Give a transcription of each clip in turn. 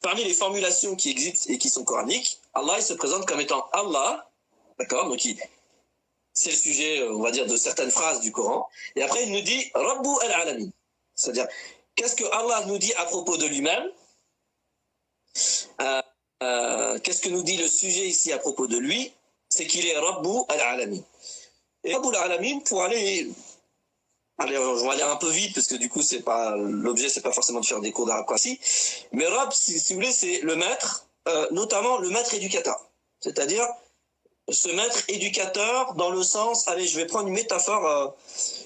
parmi les formulations qui existent et qui sont coraniques, Allah il se présente comme étant Allah, d'accord, donc c'est le sujet, on va dire, de certaines phrases du Coran. Et après, il nous dit Rabbu al-Alamin. C'est-à-dire, qu'est-ce que Allah nous dit à propos de lui-même? Qu'est-ce que nous dit le sujet ici à propos de lui? C'est qu'il est Rabbu al-Alamin. Et Rabbu al-Alamin, pour aller, on va aller un peu vite, parce que du coup, l'objet, c'est pas forcément de faire des cours d'arabe ici. Mais Rabb, si vous voulez, c'est le maître, notamment le maître éducateur. C'est-à-dire, ce maître éducateur dans le sens, allez, je vais prendre une métaphore,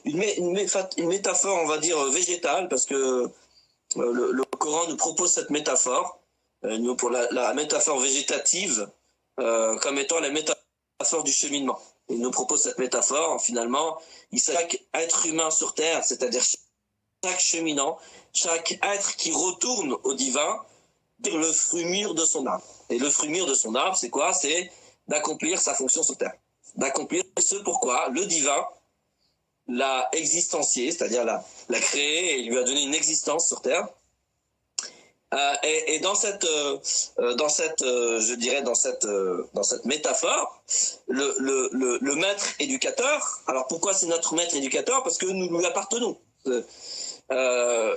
une métaphore, on va dire, végétale, parce que le Coran nous propose cette métaphore, nous pour la métaphore végétative, comme étant la métaphore du cheminement. Il nous propose cette métaphore, finalement, chaque être humain sur Terre, c'est-à-dire chaque cheminant, chaque être qui retourne au divin, le fruit mûr de son arbre. Et le fruit mûr de son arbre, c'est quoi? C'est d'accomplir sa fonction sur Terre. D'accomplir ce pourquoi le divin l'a existencié, c'est-à-dire l'a créé et lui a donné une existence sur Terre. Et dans cette métaphore, le maître éducateur, alors pourquoi c'est notre maître éducateur? Parce que nous lui appartenons. Il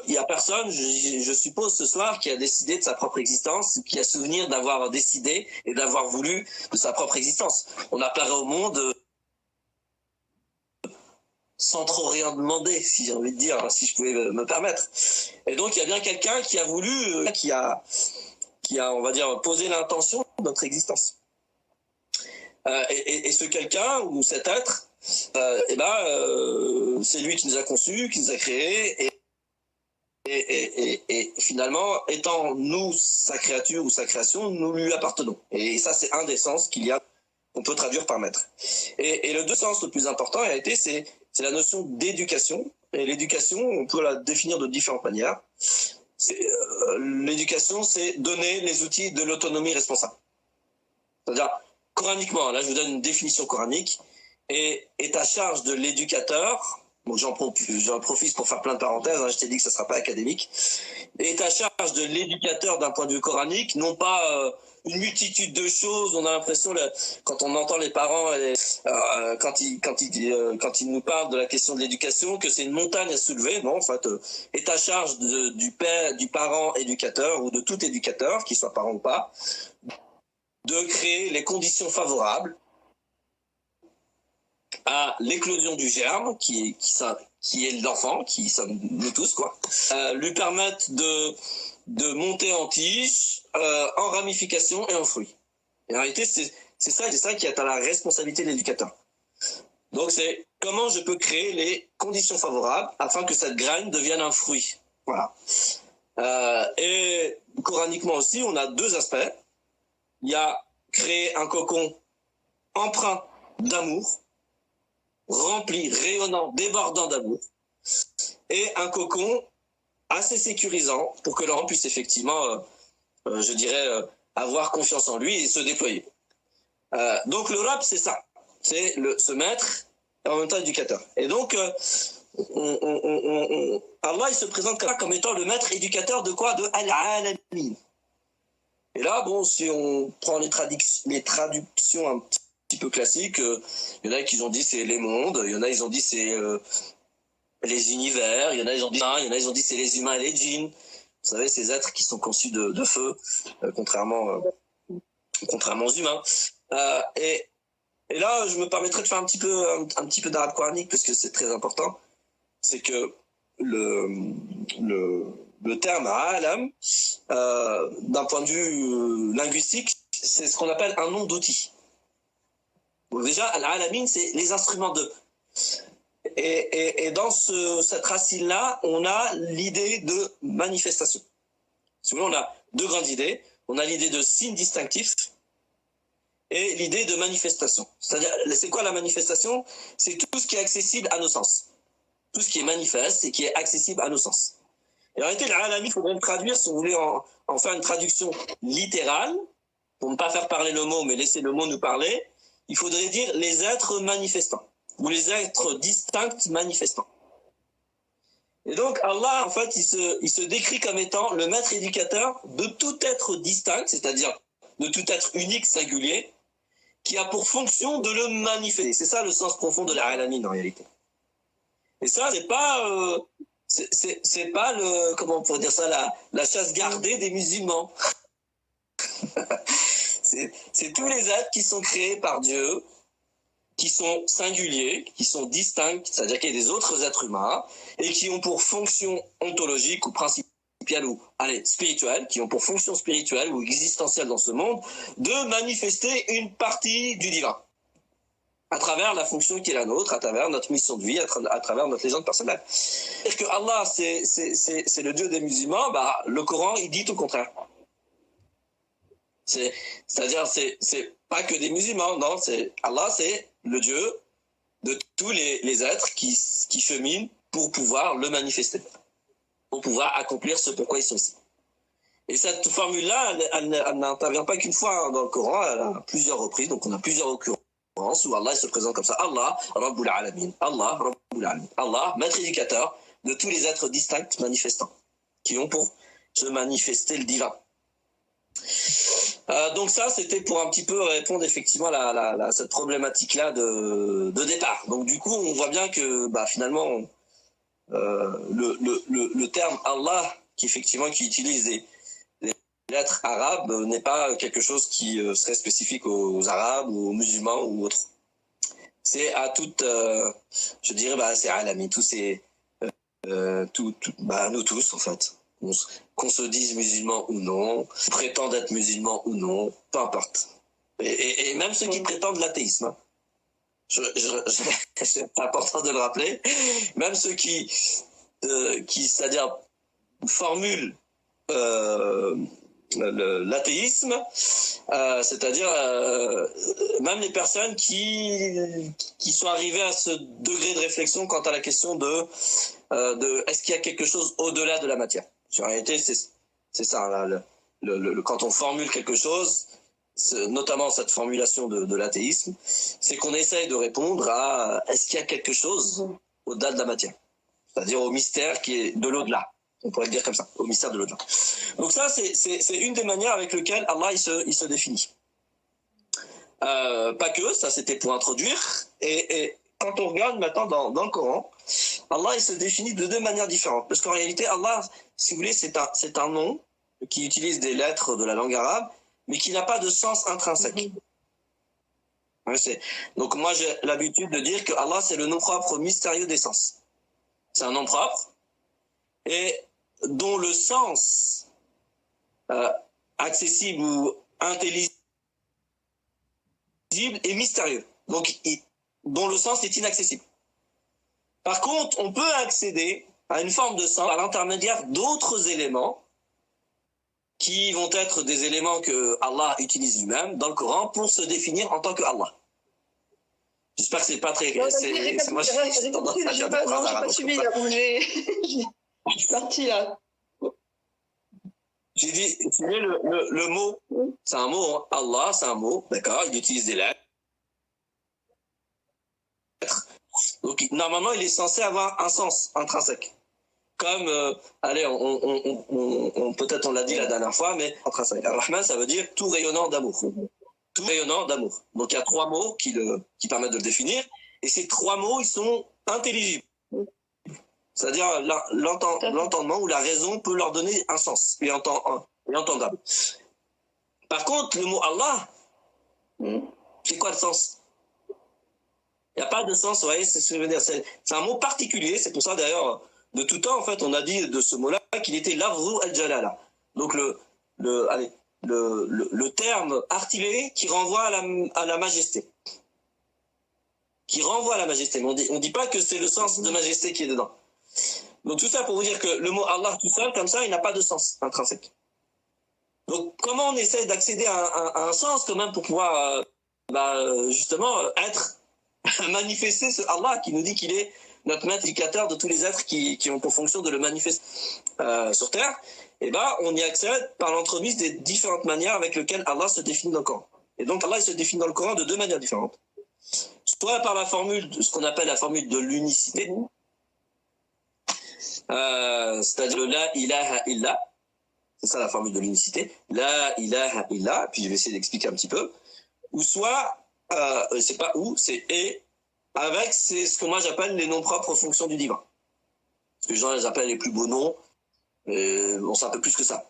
n'y a personne, je suppose, ce soir, qui a décidé de sa propre existence, qui a souvenir d'avoir décidé et d'avoir voulu de sa propre existence. On apparaît au monde sans trop rien demander, si j'ai envie de dire, si je pouvais me permettre. Et donc, il y a bien quelqu'un qui a voulu, qui a, on va dire, posé l'intention de notre existence. Et ce quelqu'un, ou cet être, c'est lui qui nous a conçus, qui nous a créés, et finalement, étant nous sa créature ou sa création, nous lui appartenons. Et ça, c'est un des sens qu'on peut traduire par maître. Et le deuxième sens le plus important, en réalité, c'est la notion d'éducation. Et l'éducation, on peut la définir de différentes manières. L'éducation, c'est donner les outils de l'autonomie responsable. C'est-à-dire, coraniquement, là je vous donne une définition coranique, et est à charge de l'éducateur, donc j'en profite pour faire plein de parenthèses, je t'ai dit que ça ne sera pas académique, est à charge de l'éducateur d'un point de vue coranique, non pas une multitude de choses. On a l'impression, quand on entend les parents, quand ils nous parlent de la question de l'éducation, que c'est une montagne à soulever. Non, en fait, est à charge du parent éducateur, ou de tout éducateur, qu'il soit parent ou pas, de créer les conditions favorables à l'éclosion du germe, qui est l'enfant, qui sommes nous tous, quoi, lui permettre de monter en tige, en ramification et en fruit. Et en réalité, c'est ça qui est à la responsabilité de l'éducateur. Donc c'est comment je peux créer les conditions favorables afin que cette graine devienne un fruit. Voilà. Et coraniquement aussi, on a deux aspects. Il y a créer un cocon empreint d'amour, rempli, rayonnant, débordant d'amour, et un cocon assez sécurisant pour que l'enfant puisse effectivement, je dirais, avoir confiance en lui et se déployer. Donc le Rabb, c'est ça, c'est ce maître et en même temps éducateur. Et donc Allah il se présente comme étant le maître éducateur de quoi? De Al-Alamin. Et là, bon, si on prend les traductions un petit peu classiques, il y en a qui ont dit c'est les mondes, il y en a ils ont dit c'est les univers, il y en a ils ont dit c'est les humains et les djinns. Vous savez, ces êtres qui sont conçus de feu, contrairement aux humains. Et là, je me permettrai de faire un petit peu d'arabe coranique, parce que c'est très important. C'est que le terme alam, d'un point de vue linguistique, c'est ce qu'on appelle un nom d'outil. Bon, déjà, al-alamin, c'est les instruments de. Et dans cette racine-là, on a l'idée de manifestation. Si vous voulez, on a deux grandes idées. On a l'idée de signe distinctif et l'idée de manifestation. C'est-à-dire, c'est quoi la manifestation? C'est tout ce qui est accessible à nos sens. Tout ce qui est manifeste et qui est accessible à nos sens. Et en réalité, l'alamin, il faudrait le traduire, si vous voulez en faire une traduction littérale, pour ne pas faire parler le mot, mais laisser le mot nous parler, il faudrait dire les êtres manifestants, ou les êtres distincts manifestants. Et donc Allah, en fait, il se décrit comme étant le maître éducateur de tout être distinct, c'est-à-dire de tout être unique, singulier, qui a pour fonction de le manifester. C'est ça le sens profond de la alamin en réalité. Et ça, c'est pas le, comment on pourrait dire ça, la chasse gardée des musulmans. C'est tous les êtres qui sont créés par Dieu, qui sont singuliers, qui sont distincts, c'est-à-dire qu'il y a des autres êtres humains, et qui ont pour fonction ontologique ou principielle ou spirituelle, qui ont pour fonction spirituelle ou existentielle dans ce monde, de manifester une partie du divin, à travers la fonction qui est la nôtre, à travers notre mission de vie, à travers notre légende personnelle. C'est-à-dire que Allah, c'est le Dieu des musulmans, bah, le Coran, il dit tout le contraire. C'est-à-dire, c'est pas que des musulmans, non, Allah, c'est le Dieu de tous les êtres qui cheminent pour pouvoir le manifester, pour pouvoir accomplir ce pourquoi ils sont ici. Et cette formule-là, elle n'intervient pas qu'une fois dans le Coran, elle a plusieurs reprises, donc on a plusieurs occurrences où Allah se présente comme ça. Allah, Rabbul Alamin. Allah, Rabbul Alamin. Allah, maître éducateur de tous les êtres distincts manifestants, qui ont pour se manifester le divin. Donc ça, c'était pour un petit peu répondre effectivement à cette problématique-là de départ. Donc du coup, on voit bien que finalement, le terme Allah, qui utilise des lettres arabes, n'est pas quelque chose qui serait spécifique aux Arabes ou aux musulmans ou autres. C'est à toutes, je dirais, c'est alami, nous tous en fait. Qu'on se dise musulman ou non, prétendent être musulmans ou non, peu importe. Et même ceux qui prétendent l'athéisme. Hein. C'est important de le rappeler. Même ceux qui c'est-à-dire, formulent l'athéisme, c'est-à-dire même les personnes qui sont arrivées à ce degré de réflexion quant à la question de est-ce qu'il y a quelque chose au-delà de la matière. En réalité, c'est ça. Là, quand on formule quelque chose, notamment cette formulation de l'athéisme, c'est qu'on essaye de répondre à est-ce qu'il y a quelque chose au-delà de la matière, c'est-à-dire au mystère qui est de l'au-delà. On pourrait le dire comme ça, au mystère de l'au-delà. Donc ça, c'est une des manières avec lesquelles Allah il se définit. Pas que, ça c'était pour introduire. Et quand on regarde maintenant dans le Coran, Allah il se définit de deux manières différentes. Parce qu'en réalité, Allah, si vous voulez, c'est un nom qui utilise des lettres de la langue arabe, mais qui n'a pas de sens intrinsèque. Donc moi, j'ai l'habitude de dire que Allah, c'est le nom propre mystérieux des sens. C'est un nom propre, et dont le sens accessible ou intelligible est mystérieux. Donc, dont le sens est inaccessible. Par contre, on peut accéder à une forme de sens à l'intermédiaire d'autres éléments qui vont être des éléments que Allah utilise lui-même dans le Coran pour se définir en tant que Allah. J'espère que c'est pas très... C'est moi, j'ai tendance à dire des phrases arabes. Je n'ai pas suivi, je suis partie là. J'ai dit, le mot, c'est un mot, hein. Allah, c'est un mot, d'accord, il utilise des lettres. Donc, normalement, il est censé avoir un sens intrinsèque. Comme, peut-être on l'a dit la dernière fois, mais intrinsèque. Ar-Rahman, ça veut dire tout rayonnant d'amour. Tout rayonnant d'amour. Donc, il y a trois mots qui permettent de le définir, et ces trois mots, ils sont intelligibles. C'est-à-dire l'entendement ou la raison peut leur donner un sens et entendable. Par contre, le mot Allah, c'est quoi le sens? Il n'y a pas de sens, vous voyez, c'est ce que je veux dire. C'est un mot particulier, c'est pour ça d'ailleurs, de tout temps, en fait, on a dit de ce mot-là qu'il était lafzu al-jalala. Donc le terme articulé qui renvoie à la majesté. Qui renvoie à la majesté. Mais on dit pas que c'est le sens de majesté qui est dedans. Donc tout ça pour vous dire que le mot Allah tout seul, comme ça, il n'a pas de sens intrinsèque. Donc comment on essaie d'accéder à un sens quand même pour pouvoir justement manifester ce Allah qui nous dit qu'il est notre maître éducateur de tous les êtres qui ont pour fonction de le manifester sur Terre, et on y accède par l'entremise des différentes manières avec lesquelles Allah se définit dans le Coran. Et donc Allah il se définit dans le Coran de deux manières différentes. Soit par la formule, ce qu'on appelle la formule de l'unicité, c'est-à-dire le la ilaha illa, c'est ça la formule de l'unicité, la ilaha illa, puis je vais essayer d'expliquer un petit peu, ou soit, c'est pas ou, c'est et, avec c'est ce que moi j'appelle les noms propres fonctions du divin. Ce que les gens les appellent les plus beaux noms, on sait un peu plus que ça.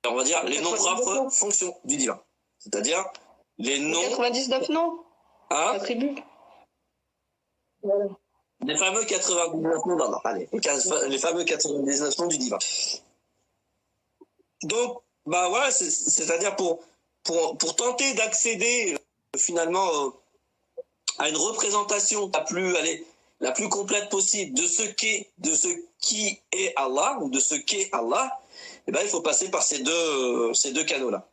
On va dire les noms propres fonctions du divin. C'est-à-dire les noms... 99 noms, hein, attributs. Les fameux 99 noms, non, allez, les fameux 99 noms du divin. Donc, bah voilà, c'est-à-dire pour tenter d'accéder finalement à une représentation la plus complète possible de ce qui est Allah ou de ce qu'est Allah, eh ben, il faut passer par ces deux canaux-là.